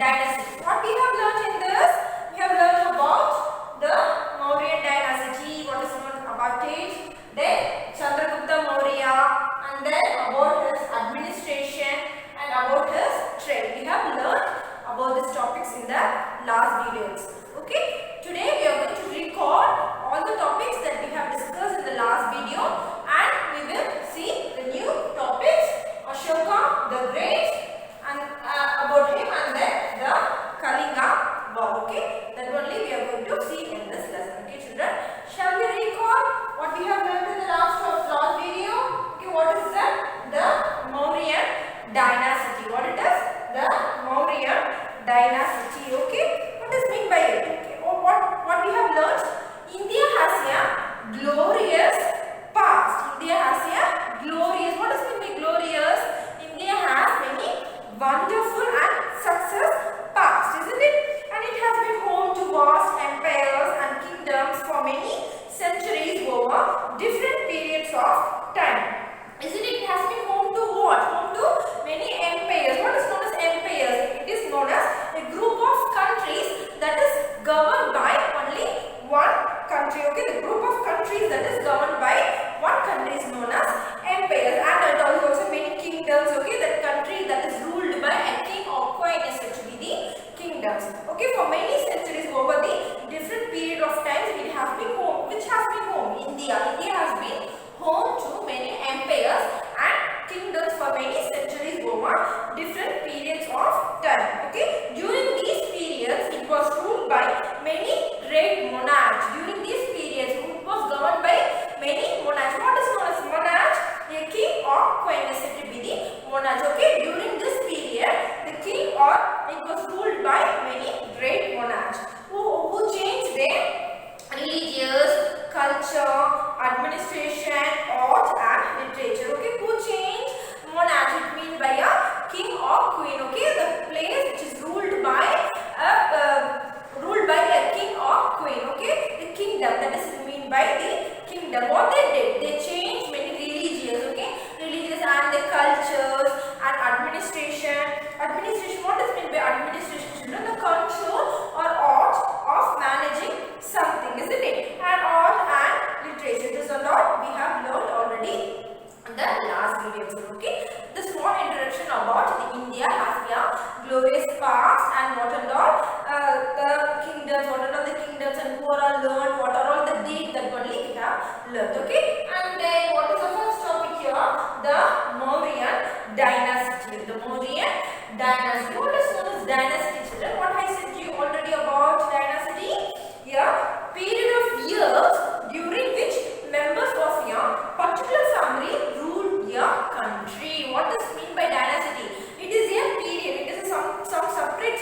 dynasty. What we have learned in this? We have learned about the Mauryan dynasty, what is known about it, then Chandragupta Maurya, and then about his administration and about his trade. We have learned about these topics in the last videos. Okay, today we are going to record all the topics that we have discussed in the last video, and we will see the new topics, Ashoka the Great, and about him, and then the Kalinga War. Okay, that only we are going to see in this lesson. Okay, children, shall we recall what we have learned in the last video? Okay, what is that? The Mauryan dynasty. What it is? The Mauryan dynasty. Okay, what is meant by it? Okay, what we have learned? India has a glorious past. India has a glorious. What does mean by glorious? India has many wonderful and success past, isn't it? And it has been home to vast empires and kingdoms for many centuries over different periods of time. Isn't it? It has been home to what? Home to many empires. What is known as empires? It is known as a group of countries that is governed by only one country. Okay, the group of countries that is governed by one country is known as empires, and it also many kingdoms. Okay, that country that is ruled by a king or queen is said to be the kingdoms. Okay, for many centuries over the different period of times, it has been home. Which has been home? India. India has been home to many empires and kingdoms for many centuries over different periods of time. Okay, during these periods, it was ruled by many great monarchs. During these periods, it was governed by many monarchs. What is known as monarch? A king or queen is said to be the monarch. Okay, during this period, the king or it was ruled by many great monarchs who changed their religious, culture, administration, art and literature. Okay, who changed monarch? It means by a king or queen. Okay, the place which is ruled by a king or queen. Okay, the kingdom, that is mean by the kingdom. What they did, they changed many religions. Okay, religious and the cultures and administration. Administration, what is meant by administration, children? The control or art of managing something, isn't it? And art and literature. This is what we have learned already in the last videos. Okay, the small introduction about the India has a glorious past and what and all the kingdoms, what are all the kingdoms and who are all learned, what are all the dates that only we have learned. Okay, and then what is the first topic here? The Mauryan dynasty. The Mauryan dynasty. What is known as dynasty, children? What I said to you already about dynasty? Here, period of years during which members of a particular family ruled a country. What does mean by dynasty? It is a period. It is some separate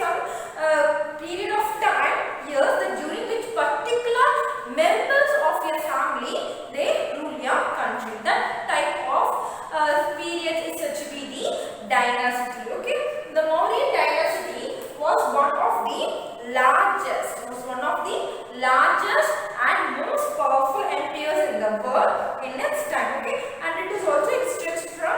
period of time, years, that during which particular members of a family they rule a country. That type of period is said to be the dynasty. Okay, the Mauryan dynasty was one of the largest and most powerful empires in the world in its time. Okay, and it is also stretched from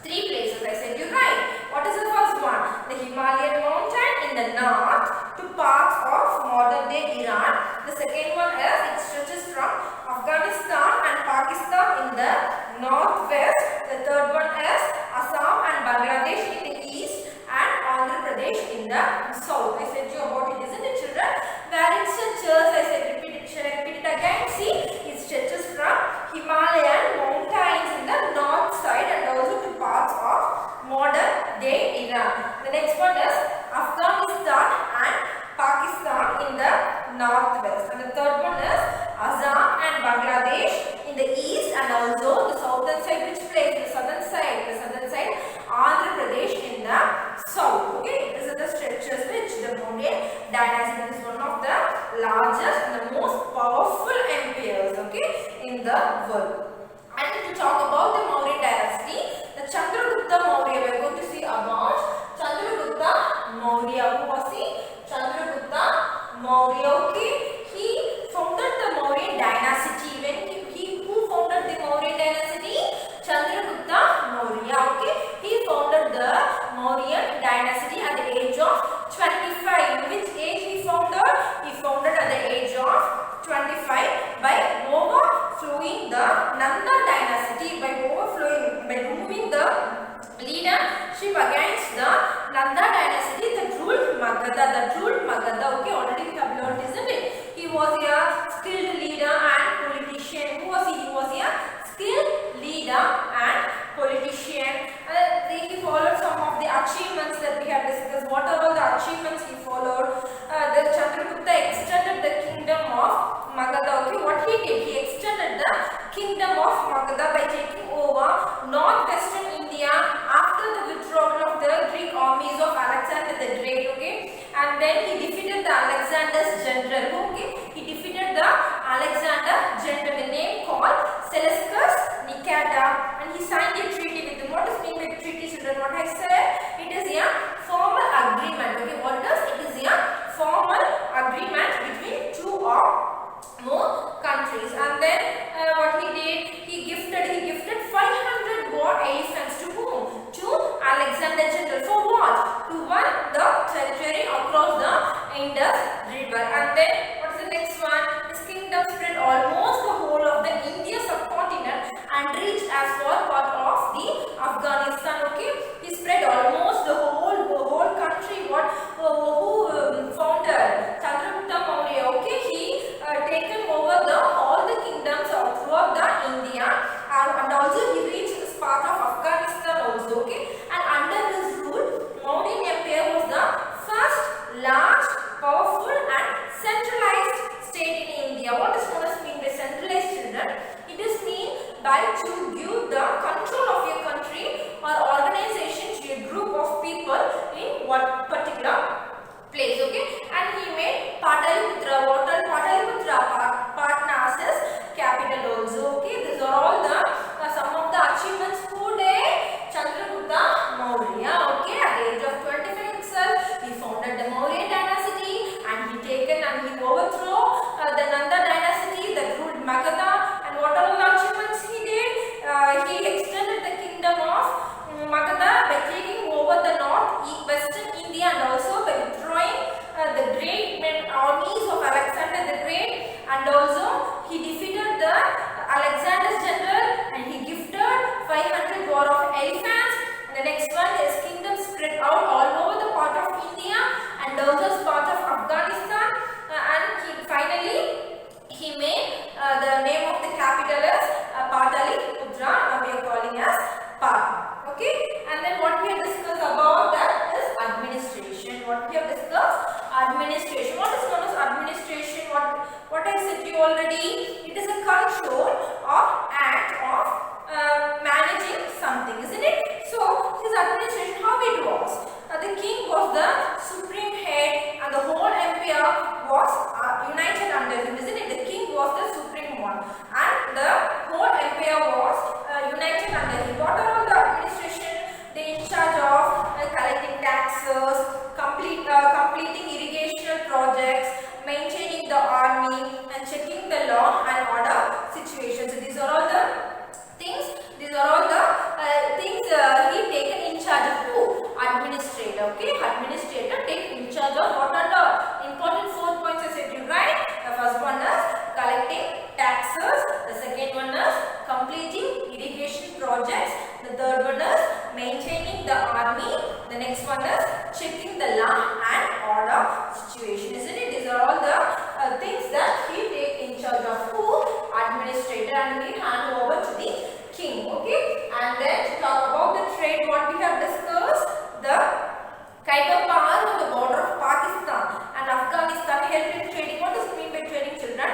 three places. I said you right. What is the first one? The Himalayan mountain in the north to parts of modern day Iran. The second one is it stretches from Afghanistan and Pakistan in the northwest. The third one is Assam and Bangladesh in the east and Andhra Pradesh in the south. I said you about it, isn't it, children? Where it stretches, I said repeat it. Shall I repeat it again? See, it stretches from Himalayan mountains in the north side and also to parts of modern day Iran. The next one is Afghanistan and Pakistan in the northwest, and the third one is Assam and Bangladesh in the east and also the southern side. Which place? The southern side. Andhra Pradesh in the south. Okay, these are the stretches which the Mauryan dynasty is one of the largest and the most powerful empires, okay, in the world. And to talk about the Mauryan dynasty, the Chandragupta Maurya, we are going to see about Chandragupta Maurya. Who was he? Chandragupta Maurya. Okay, he founded the Mauryan dynasty. Who founded the Mauryan dynasty? Chandragupta Maurya. Okay, he founded the Mauryan dynasty at the age of 20. Magadha, that ruled Magadha. Okay, already we have learned, isn't it? He was a skilled leader and politician. Who was he? He was a skilled leader and politician. He followed some of the achievements that we have discussed. What are all the achievements he followed? The Chandragupta extended the kingdom of Magadha. Okay, what he did? He extended the kingdom of Magadha by taking over northwestern India after the withdrawal of the Greek armies of Alexander the Great. Okay, and then he defeated the Alexander's general. Okay, he defeated the Alexander general, the name called Seleucus Nicata, and he signed a treaty with him. What is mean by treaty, children? What I said? It is a formal agreement. Okay, what does it is a formal agreement between two or more countries. And then what he did, he gifted 500 war elephants to whom? To Alexander general. For what? To run the territory across the Indus river. And then what is the next one? His kingdom spread almost the whole of the India subcontinent and reached as far part of the Afghanistan. Okay, he spread almost the whole country. Who founded? Chandragupta Maurya. Okay, he taken over all the kingdoms throughout the India, and also he reached this part of Afghanistan also. Okay, and under his rule, Mauryan Empire was the first large, powerful and centralized state in India. What is known as mean by centralized, children? It is mean by to give the control of your country or organization to a group of people in what particular place. Okay, and he made Pataliputra, Patna as his capital also. Okay, these are all the some of the achievements who did Chandragupta Maurya. Okay, at the age of 25 itself, he founded the Mauryan dynasty, and he overthrew the Nanda dynasty that ruled Magadha. And what are all the achievements he did? He extended the kingdom of Magadha by taking over the western India, and also by withdrawing the great armies of Alexander the Great, and also he defeated the Alexander's general, and he gifted 500 war of elephants. And the next one is kingdom spread out all over the part of India and also part of Afghanistan, and finally he made the name of the capital as Pataliputra. Now we are calling as Patna. Okay, and then what we have discussed about that is administration. What we have discussed? Administration. What is known as administration? What I said to you already? It is a control or act of managing something, isn't it? So his administration, how it was? The king was the supreme head, and the whole empire was united under him, isn't it? The king was the supreme one, and the whole empire was united under him. What are all the administration? They in charge of collecting taxes, completing irrigation projects, maintaining the army, and checking the law and order situations. So these are all the things. These are all the things he taken in charge of. Who? Administrator. Okay, administrator take in charge of what are the important 4 points I said you, right? The first one is collecting taxes. The second one is completing irrigation projects. The third one is maintaining the army. The next one is checking the law and order situation, isn't it? These are all the things that he take in charge of. Who? Administrator, and we hand over to the king. Okay, and then to talk about the trade, what we have discussed, the Khyber Pass on the border of Pakistan and Afghanistan helped in trading. What does it mean by trading, children?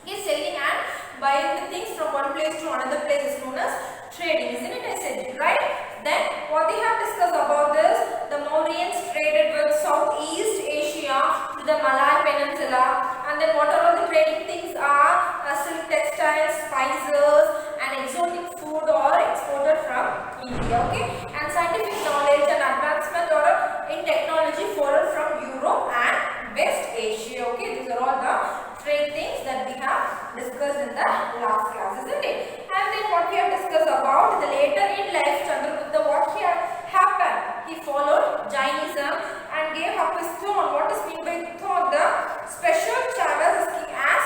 He is selling and buying the things from one place to another place is known as trading, isn't it? I said it, right? Then what they have discussed about this, the Mauryans traded with Southeast Asia to the Malay Peninsula, and then what are all the trading things are silk textiles, spices, and exotic food or exported from India. Okay, and scientific knowledge and advancement or in technology followed from Europe and West Asia. Okay, these are all the trade things that we have discussed in the last class, isn't it? And then what we have discussed about the later in life Chandragupta, what he happened? He followed Jainism and gave up his throne. What is meant by throne? The special Chavez is king as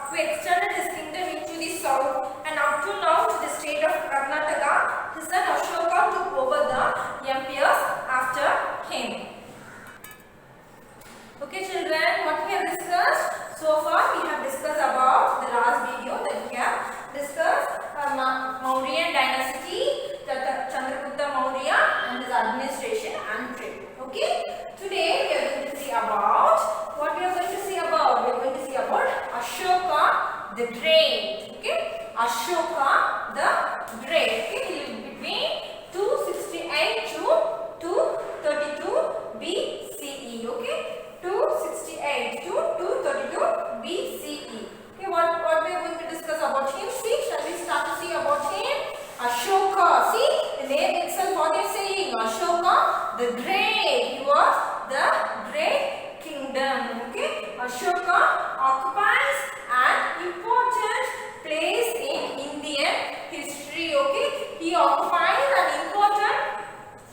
who extended his kingdom into the south and up to now to the state of Karnataka. His son Ashoka took over the empires after him. Okay children, what we have discussed so far, we have discussed about the last video that we have discussed Mauryan dynasty, Chandragupta Maurya and his administration and trade. Okay, today we are going to see about what we are going to see about. We are going to see about Ashoka the Great. Okay, Ashoka the Great. Okay, he lived between 268 to 232 BCE. Okay. 268 to 232 BCE. Okay, what we are going to discuss about him? See, shall we start to see about him? Ashoka. See, the name itself what they are saying. Ashoka the Great. He was the great kingdom. Okay, Ashoka occupies an important place in Indian history. Okay, he occupies an important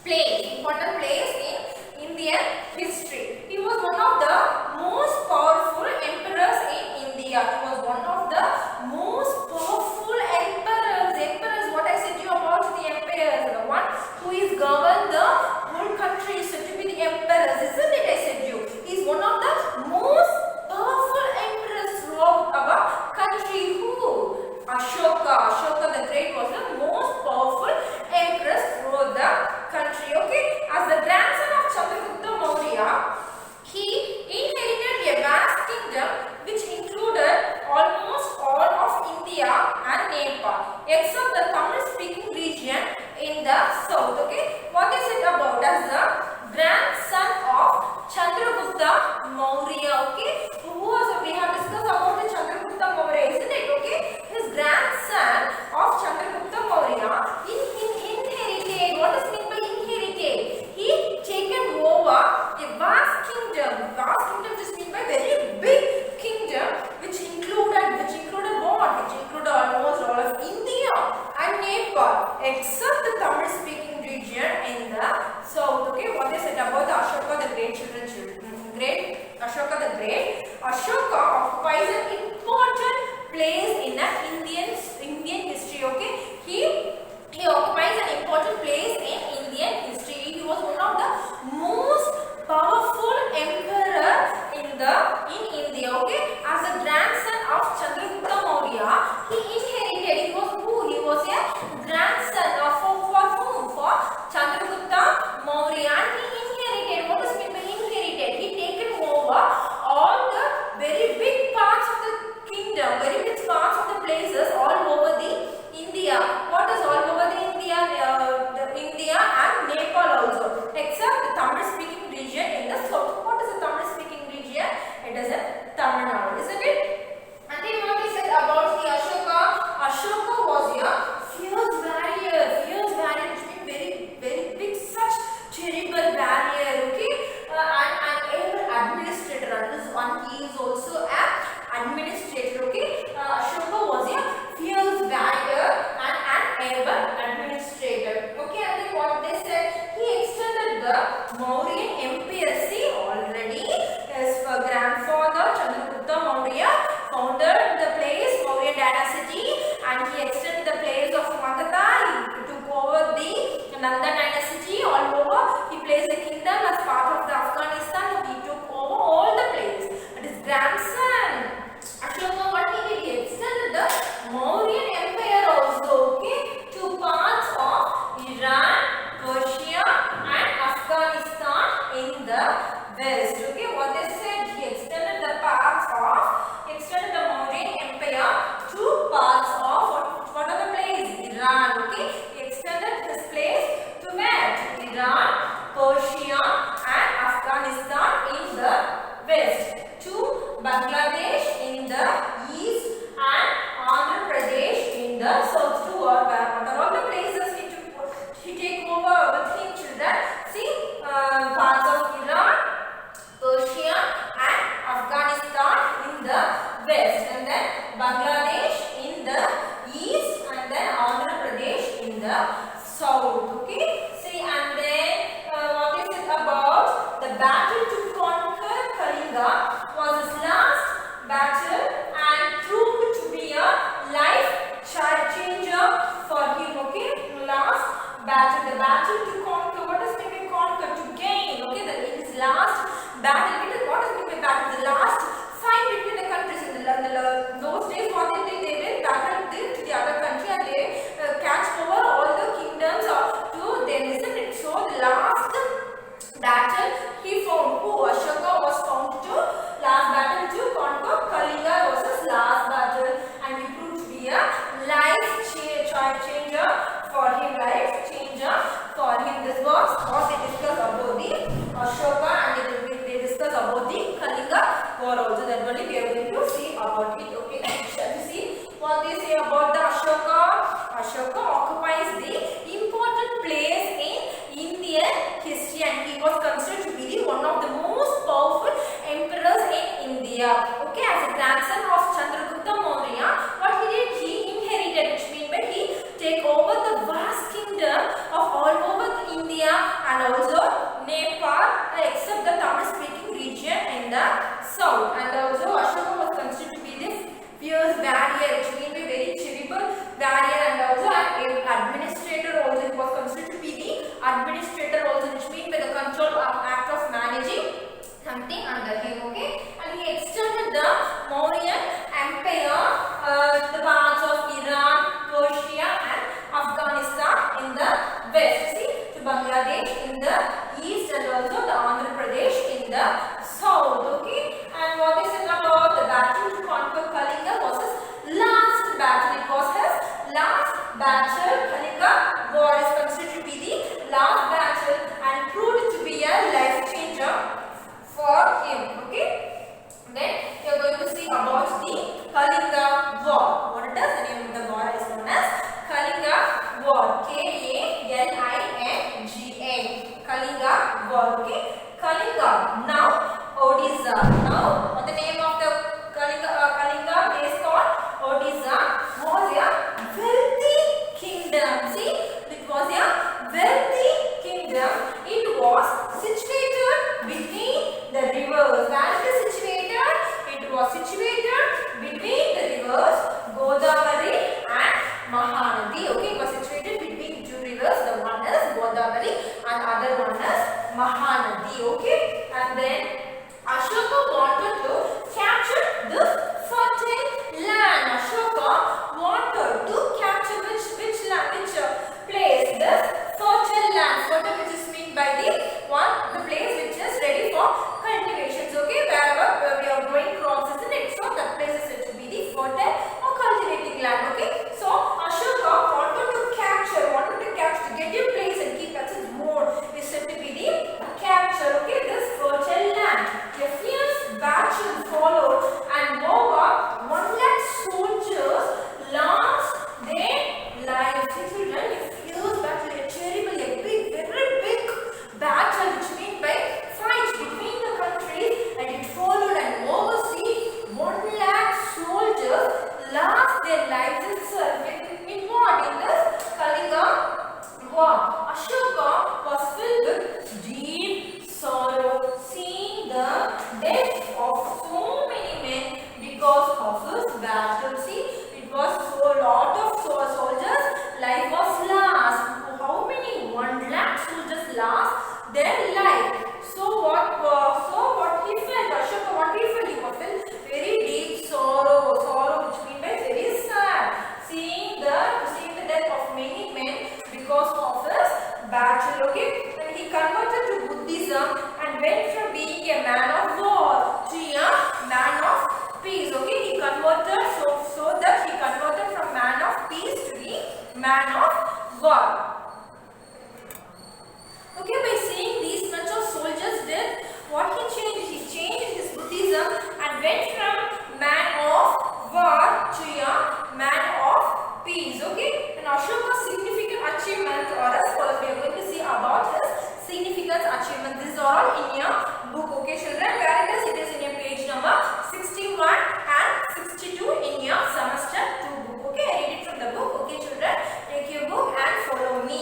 place in Indian history. He was one of the most powerful emperors in India. He was one of the most powerful emperors. Emperors, what I said to you about the emperors, the one who is governed the whole country is said to be the emperors, isn't it? I said to you. He is one of the most powerful emperors throughout our country. Who? Ashoka. Ashoka the Great was the most powerful emperor throughout the country. Okay, as the grandson of Chandragupta Maurya, he inherited a vast kingdom which included almost all of India and Nepal, except the Tamil-speaking region in the south. Okay, what is it about? As the grandson of Chandragupta Maurya. Okay, we have discussed about the Chandragupta Maurya, isn't it? Okay, his grandson of Chandragupta Maurya inherited. What does mean by inherited? He taken over a vast kingdom. Vast kingdom just mean by very big kingdom, which included what? Which included almost all of India and Nepal, except the Tamil-speaking region in the south. Okay, what is it about the Ashoka the Great? Great Ashoka the Great. Ashoka occupies an important place in the Indian history. Okay, he occupies an important place in Indian history. He was one of the most powerful emperor in India. Okay, as a grandson of Chandragupta Maurya, he inherited. He was who? He was a grandson of for whom? For Chandragupta Maurya, and he inherited. What does mean by inherited? He taken over all the very big parts of the kingdom, very big parts of the places all over the India. What is all over the India? India and Nepal also, except the Tamil-speaking region in the south. What is the Tamil-speaking region? It is in Tamil Nadu, isn't it? And then what is it about the Ashoka? Ashoka was a fierce warrior, which means very, very big, such terrible warrior. Okay, and able administrator. And this one, he is also an administrator. Okay, Ashoka was a fierce warrior and an able administrator. Okay, and then what they said, he extended the Mauryan Empire. See, already his grandfather Chandragupta Maurya founded the place Mauryan Dynasty, and he extended the place of Magadha. He took over the Nanda Dynasty all over. He placed the kingdom as part of the Afghanistan. He took over all the place. But his grandson Ashoka, what he did? He extended the Mauryan Empire also. Okay, to parts of Iran, Persia, and Afghanistan in the west. Okay, what they said, he extended the Mauryan Empire to parts of what are the places? Iran. Okay, he extended his place to where? To Iran, Persia, and Afghanistan in the west. To Bangladesh in the east and Andhra Pradesh in the south. To what are all the places he take over with him, children? See, parts of Iran, Persia, and Afghanistan in the west, and then Bangladesh in the east, and then Andhra Pradesh in the south. Okay, see, and then what is it about? The battle to conquer Kalinga was his last battle, and through fierce barrier, which means a very terrible barrier, and also an administrator also. It was considered to be the administrator also, which means by the control of act of managing something under him. Okay, and he extended the Mauryan Empire the parts of Iran, Persia and Afghanistan in the west, see, to Bangladesh in the east, and also the Andhra Pradesh in the south. Okay, and what is it about the battle to conquer Kalinga was his last battle. It was his last battle. Kalinga war is considered to be the last battle and proved to be a life changer for him. Okay, then we are going to see about the Kalinga war. What it is? The name of the war is known as Kalinga war. Kalinga. Kalinga war. Okay, Kalinga. Now Odisha. Now what the name of the Kalinga place called Odisha was a wealthy kingdom. See, it was a wealthy kingdom. It was situated between the rivers. Where it is situated? It was situated between the rivers Godavari and Mahanadi. Okay, it was situated between two rivers. The one is Godavari and other one is Mahanadi. Okay, and then Ashoka wanted to capture this fertile land. Ashoka wanted to capture which land, which place? This fertile land. Fertile, which is meant by the place which is ready for cultivations. Okay, wherever we are growing crops, isn't it? So that place is said to be the fertile or cultivating land. Okay, so Ashoka wanted to capture, to get your place and keep as its more is said to be the capture. Okay, this fertile land. A fierce battle followed, and over 100,000 soldiers lost their lives. Children, a fierce battle, a terrible, a big, very big battle, which means by fight between the countries, and it followed, and overseas 100,000 soldiers lost their lives itself. In what? In this Kalinga war. Ashoka was filled with deep sorrow, seeing the death of so many men because of his battle. See, it was so lot of soldiers' life was lost. How many? 100,000 soldiers lost their life. So what he felt? Ashoka, what he felt? He was felt very deep sorrow, which means very sad, seeing the death of many men because of his battle. Okay, and he converted to Buddhism and went from being a man of war to a man of peace. Okay, he converted so that he converted from man of peace to the man of war. Okay, by seeing these much of soldiers' death, what he changed? He changed his Buddhism and went from man of war to a man of peace. Okay, and Ashoka's significant achievements are as follows. We are going to see about his significant achievements. These are all in your book. Okay, children, where it is in your page number 61 and 62 in your semester 2 book. Okay, I read it from the book. Okay, children, take your book and follow me.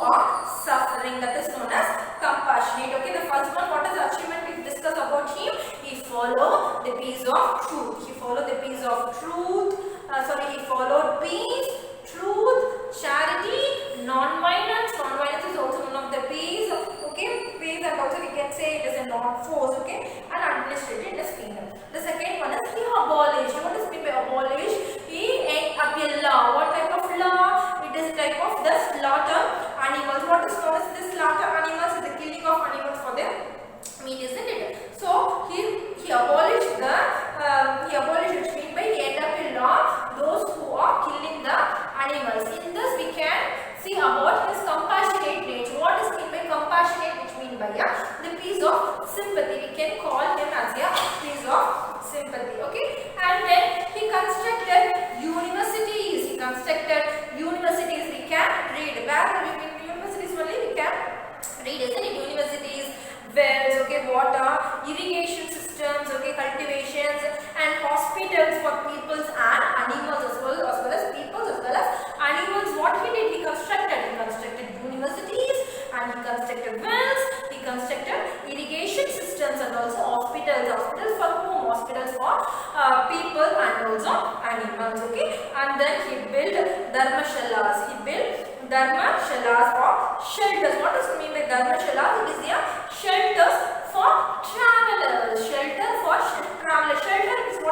are suffering. That is known as compassionate. Okay, the first one, what is the achievement we discussed about him? He followed the peace of truth. He followed the peace of truth. He followed peace, truth, charity, non-violence. Non-violence is also one of the peace. Okay, peace, and also we can say it is a non-force. Okay, and administrated in his kingdom. The second one is he abolished. What is meant by abolish? He made up a law. What type of law? It is type of the slaughter animals. What is known as the slaughter animals? Is the killing of animals for them meat, isn't it? So he abolished the which means by he end up a law those who are killing the animals. In this we can see about his compassionate nature. What is meant by compassionate, which means by the piece of sympathy. We can call him as a piece of sympathy. Okay, and then he constructed universities. We can read where universities only we can read, isn't it? Universities, wells, okay, water, irrigation systems, okay, cultivations, and hospitals for peoples and animals as well as peoples as well as animals. What he did? He constructed universities, and he constructed wells, he constructed irrigation systems, and also hospitals for whom? Hospitals for people and also animals. Okay, and then he built dharmashalas. Or shelters. What does it mean by dharmashalas? It is the shelters for travelers. Shelter is what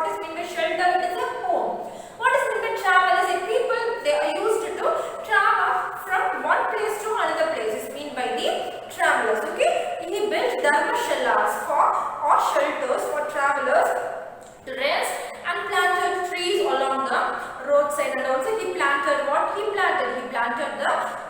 is meant by shelter. It is a home. What is meant by travelers? People, they are used to travel from one place to another place. It's meant by the travelers. Okay, he built dharmashalas or shelters for travelers to rest, and planted trees along the roadside. And also he planted what? He planted the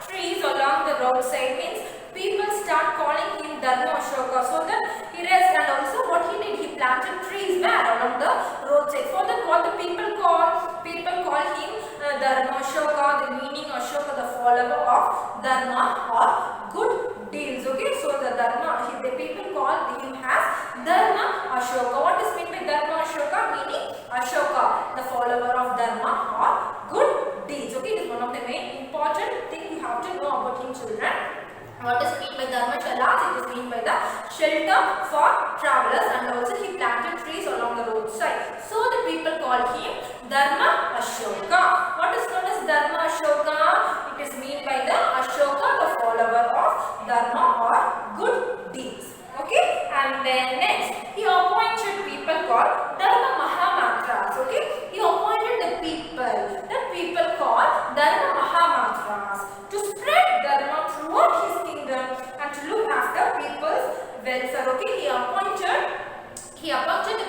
trees along the roadside. Means people start calling him Dharma Ashoka. So that he rests, and also what he did? He planted trees where? Along the roadside. For that, what the people call? People call him Dharma Ashoka. The meaning Ashoka, the follower of Dharma or good deeds. Okay, so the Dharma, the people call him as Dharma Ashoka. What is meant by Dharma Ashoka? Meaning Ashoka, the follower of Dharma or good deeds. Okay, it is one of the main important thing you have to know about him, children. What is meant by dharmashalas? It is meant by the shelter for travelers, and also he planted trees along the roadside. So the people called him Dharma Ashoka. What is known as Dharma Ashoka? It is meant by the Ashoka, the follower of Dharma or good deeds. Okay, and then next he appointed people called Dharma Mahamatras. Okay, he appointed the people called Dharma Mahamatras to spread Dharma throughout his kingdom and to look after people's welfare. Okay, he appointed the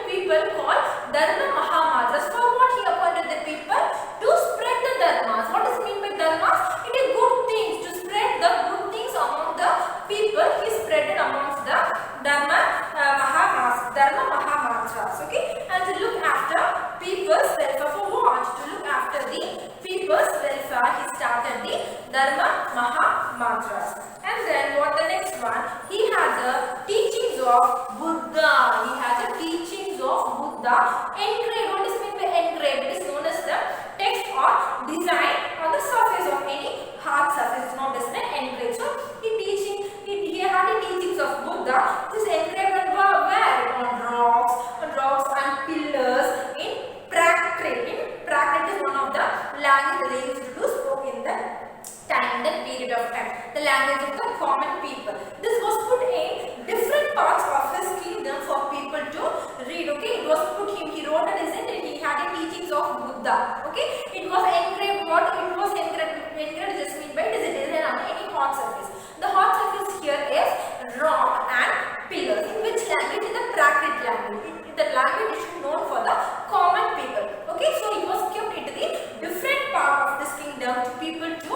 people called Dharma Mahamatras. For what he appointed the people? To spread the dharmas. What does it mean by dharmas? It is good things, to spread the good things among the people. He spread it amongst the Dharma Mahamatras. Okay, and to look after people's welfare. For what? To look after the people's welfare, he started the Dharma Mahamatras. And then what the next one? He had the teachings of Buddha. Engraved. What is meant by engraved? It is known as the text or design on the surface of any hard surface. It's not just an engraved. So he had the teachings of Buddha. This engraved on where? On rocks and pillars in Prakrit. Prakrit is one of the language that they used to spoke in that period of time. The language of the common people. This was put in different parts of his kingdom for people to read. Okay, it was put him. He wrote it, isn't it? He had the teachings of Buddha. Okay, it was engraved. What it was engraved? Engraved just mean by it is a design on any hot surface. The hot surface here is rock and pillars. In which language? In the Prakrit language. The language is known for the common people. Okay, so it was kept into the different part of this kingdom to people to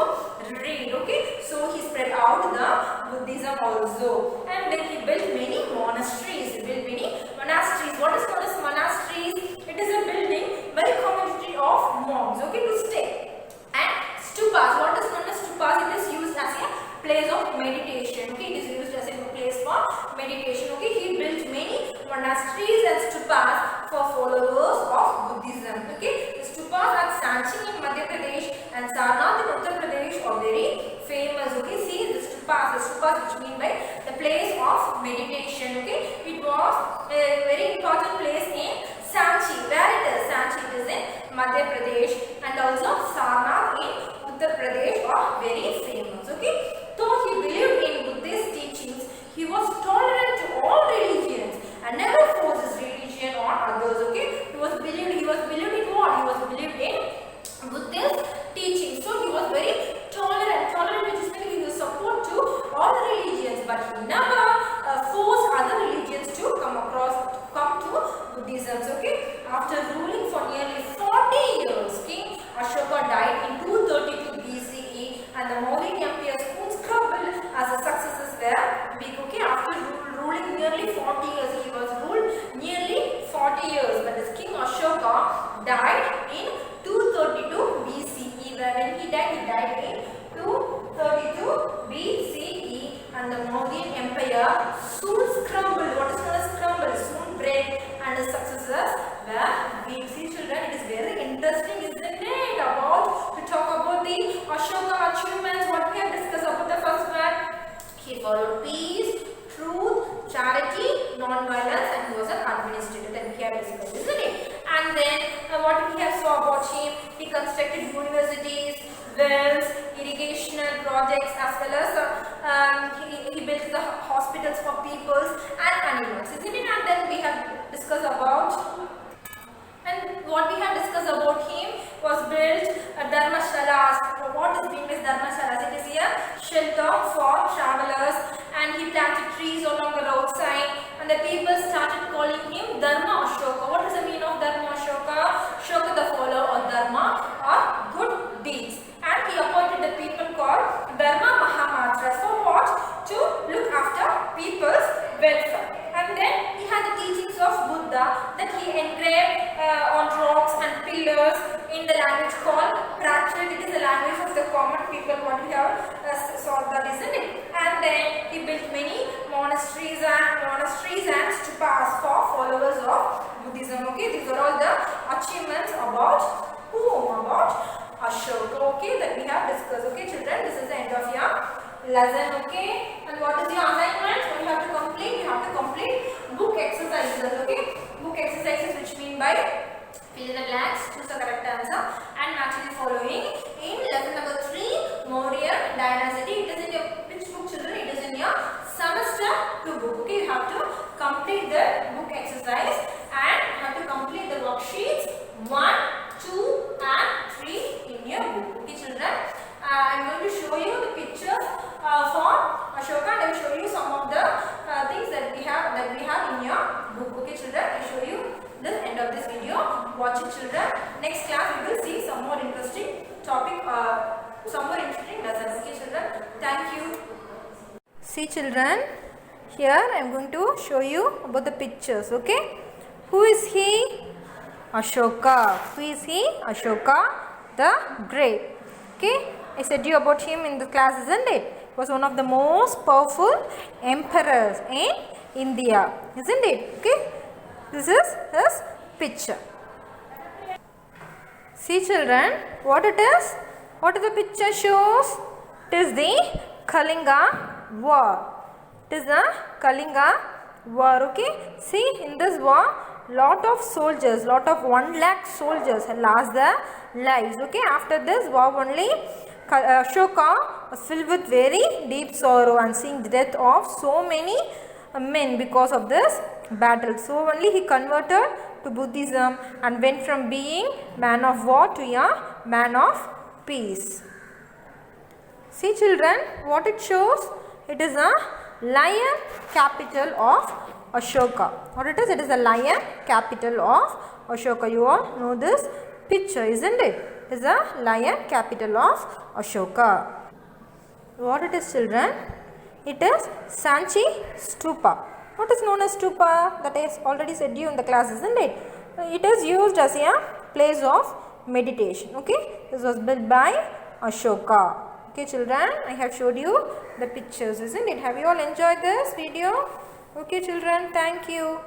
read. Okay, so he spread out the Buddhism also, and then he built many monasteries. What is known as monasteries? It is a building by a community of monks. Okay, to stay. And stupas. What is known as stupas? It is used as a place of meditation. Okay, it is used as a place for meditation. Okay, he built many monasteries and stupas for followers of Buddhism. Okay, the stupas at Sanchi in Madhya Pradesh and Sarnath in Uttar Pradesh are very stupas, which mean by the place of meditation. Okay, it was a very important place in Sanchi. Where it is? Sanchi it is in Madhya Pradesh, and also Sarnath in Uttar Pradesh are very famous. Okay, though he believed in Buddhist teachings, he was tolerant to all religions and never forced his religion on others. Okay, he was believed in what? He was believed in Buddhist teachings. So he was very tolerant, which is meaning he was support to all the religions, but he never forced other religions to come to Buddhism. Okay, after ruling for nearly 40 years, King Ashoka died in 232 BCE, and the Mauryan Empire's spoons crumbled as the successes were weak. Okay, after ruling nearly 40 years, he was ruled nearly 40 years, but this King Ashoka died in 232 BCE. When he died in 232 BCE, and the Mauryan Empire soon crumbled. What is known as crumbled? Soon break, and his successors were weak. See children, it is very interesting, isn't it? To talk about the Ashoka achievements. What we have discussed about the first one, he followed peace, truth, charity, non-violence, and he was an administrator that we have discussed, isn't it? And then what we have saw about him, he constructed universities, wells, irrigational projects, as well as he built the hospitals for peoples and animals, isn't it? And then we have discussed about, and what we have discussed about him was built dharmashalas. What is being as dharmashalas? It is a shelter for travelers, and he planted trees along the roadside, and the people started calling him Dharma Ashoka. What is the meaning of Dharma Ashoka? Ashoka, the follower of Dharma or good deeds. And he appointed the people called Dharma Mahamatras. For what? To look after people's welfare. And then he had the teachings of Buddha that he engraved on rocks and pillars in the language called Prakrit. It is the language of the common people, what we have saw that, isn't it? And then he built many monasteries and stupas for followers of Buddhism. Okay, these are all the achievements about whom? About Ashoka. Okay, that we have discussed. Okay, children, this is the end of your lesson. Okay, and what is your assignment? What you have to complete? You have to complete book exercises. Okay, book exercises, which mean by fill in the blanks, choose the correct answer, and match the following. In lesson number 3, Mauryan Dynasty. It is in your which book, children? It is in your semester 2 book. Okay, you have to complete the book exercise and you have to complete the worksheets 1, 2, and 3 in your book. Okay, children. I am going to show you the pictures for Ashoka, and I will show you some of the things that we have in your book. Okay, children. I show you the end of this video. Watch it, children. Next class we will see some more interesting topic, some more interesting lessons. Okay, children. Thank you. See, children. Here I am going to show you about the pictures. Okay. Who is he? Ashoka. Who is he? Ashoka the Great. Okay. I said you about him in the class, isn't it? He was one of the most powerful emperors in India, isn't it? Okay. This is his picture. See, children, what it is? What the picture shows? It is the Kalinga War. It is the Kalinga War. Okay. See, in this war, lot of soldiers, lot of 1 lakh soldiers lost their lives. Okay. After this war, only Ashoka was filled with very deep sorrow and seeing the death of so many men because of this battle. So only he converted to Buddhism and went from being man of war to a man of peace. See, children, what it shows? It is a lion capital of Ashoka. What it is? It is a lion capital of Ashoka. You all know this picture, isn't it? It is a lion capital of Ashoka. What it is, children? It is Sanchi Stupa. What is known as Stupa? That is already said you in the class, isn't it? It is used as a place of meditation. Okay. This was built by Ashoka. Okay, children, I have showed you the pictures, isn't it? Have you all enjoyed this video? Okay, children, thank you.